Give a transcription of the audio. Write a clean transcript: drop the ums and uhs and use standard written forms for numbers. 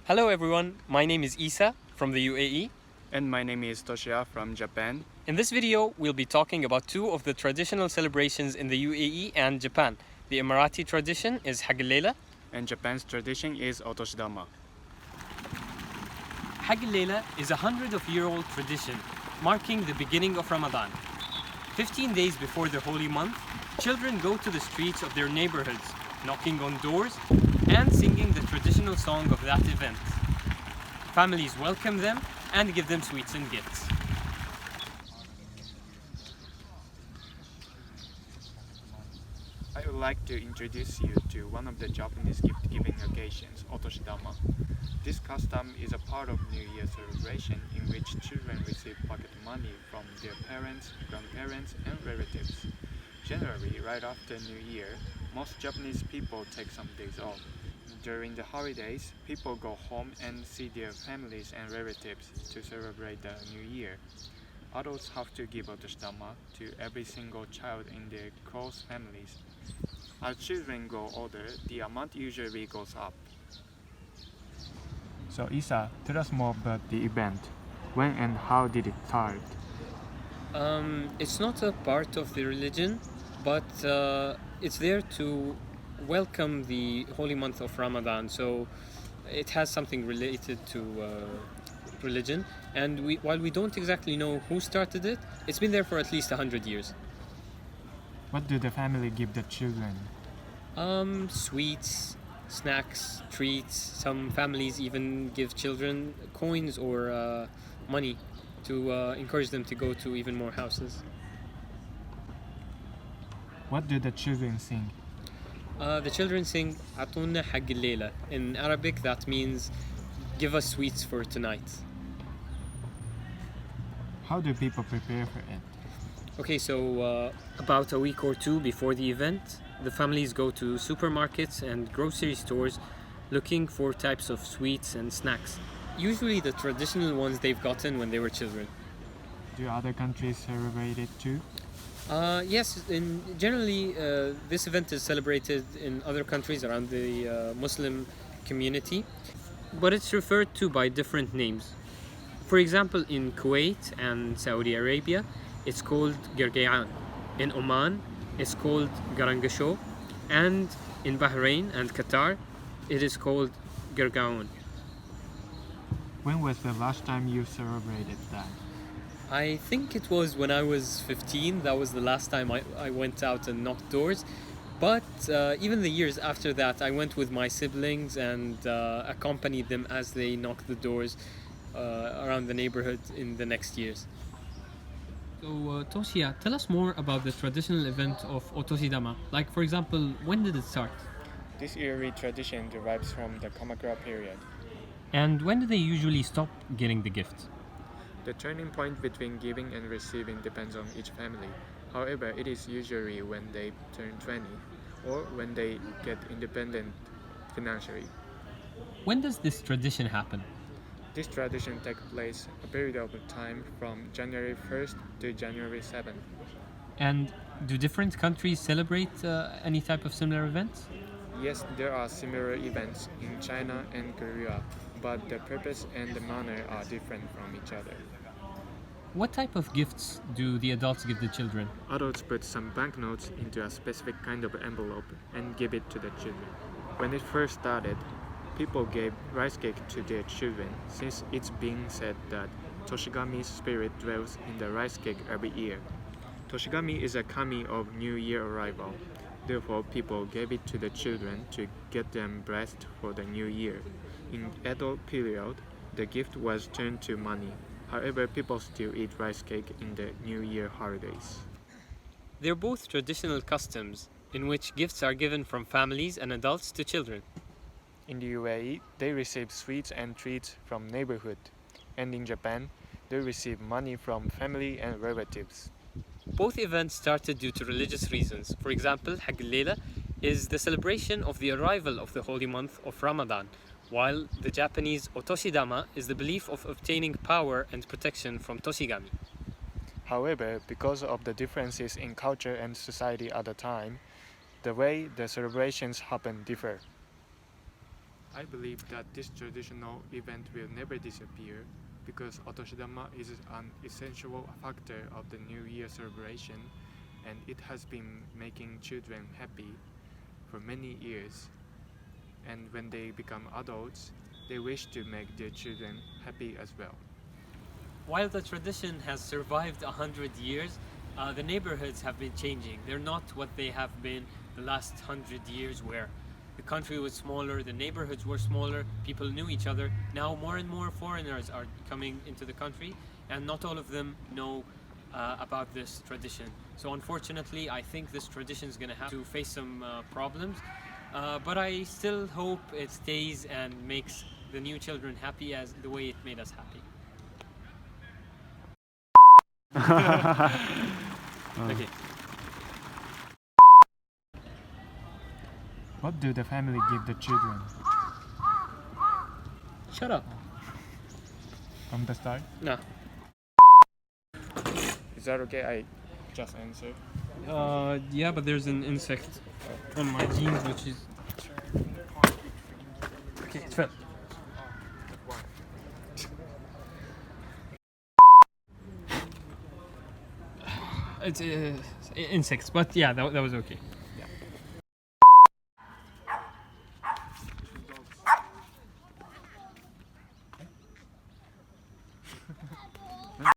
Hello everyone, my name is Easa from the UAE. And my name is Toshiya from Japan. In this video, we'll be talking about two of the traditional celebrations in the UAE and Japan. The Emirati tradition is Leila. And Japan's tradition is Otoshidama. Leila is a 100-year-old tradition marking the beginning of Ramadan. 15 days before the holy month, children go to the streets of their neighborhoods, knocking on doors and singing the traditional song of that event. Families welcome them and give them sweets and gifts. I would like to introduce you to one of the Japanese gift-giving occasions, Otoshidama. This custom is a part of New Year celebration in which children receive pocket money from their parents, grandparents, and relatives. Generally, right after New Year, most Japanese people take some days off. During the holidays, people go home and see their families and relatives to celebrate the New Year. Adults have to give Otoshidama to every single child in their close families. As children grow older, the amount usually goes up. So Isa, tell us more about the event. When and how did it start? It's not a part of the religion, but it's there to welcome the holy month of Ramadan. So it has something related to religion. And while we don't exactly know who started it, it's been there for at least 100 years. What do the family give the children? Sweets, snacks, treats. Some families even give children coins or money to encourage them to go to even more houses. What do the children sing? The children sing "Atuna Hag Leila." In Arabic, that means "Give us sweets for tonight." How do people prepare for it? Okay, so about a week or two before the event, the families go to supermarkets and grocery stores looking for types of sweets and snacks. Usually the traditional ones they've gotten when they were children. Do other countries celebrate it too? Yes, generally this event is celebrated in other countries around the Muslim community, but it's referred to by different names. For example, in Kuwait and Saudi Arabia, it's called Gergayan. In Oman, it's called Garangasho. And in Bahrain and Qatar, it is called Gergaon. When was the last time you celebrated that? I think it was when I was 15. That was the last time I went out and knocked doors. But even the years after that, I went with my siblings and accompanied them as they knocked the doors around the neighborhood in the next years. So, Toshiya, tell us more about the traditional event of Otoshidama. Like, for example, when did it start? This yearly tradition derives from the Kamakura period. And when do they usually stop getting the gifts? The turning point between giving and receiving depends on each family. However, it is usually when they turn 20 or when they get independent financially. When does this tradition happen? This tradition takes place a period of time from January 1st to January 7th. And do different countries celebrate any type of similar events? Yes, there are similar events in China and Korea, but the purpose and the manner are different from each other. What type of gifts do the adults give the children? Adults put some banknotes into a specific kind of envelope and give it to the children. When it first started, people gave rice cake to their children since it's being said that Toshigami's spirit dwells in the rice cake every year. Toshigami is a kami of New Year arrival. Therefore, people gave it to the children to get them blessed for the new year. In Edo period, the gift was turned to money. However, people still eat rice cake in the New Year holidays. They're both traditional customs in which gifts are given from families and adults to children. In the UAE, they receive sweets and treats from neighborhood. And in Japan, they receive money from family and relatives. Both events started due to religious reasons. For example, Hag Leila is the celebration of the arrival of the holy month of Ramadan, while the Japanese Otoshidama is the belief of obtaining power and protection from Toshigami. However, because of the differences in culture and society at the time, the way the celebrations happen differ. I believe that this traditional event will never disappear because Otoshidama is an essential factor of the New Year celebration, and it has been making children happy for many years. And when they become adults, they wish to make their children happy as well. While the tradition has survived 100 years, the neighborhoods have been changing. They're not what they have been the last 100 years, where the country was smaller, the neighborhoods were smaller, people knew each other. Now more and more foreigners are coming into the country, and not all of them know about this tradition. So unfortunately, I think this tradition is going to have to face some problems, but I still hope it stays and makes the new children happy as the way it made us happy. Okay. What do the family give the children? Shut up. From the start? No. Is that okay? I just answer. Yeah, but there's an insect on my jeans, which is... Okay, it's fell. It's insects, but yeah, that was okay.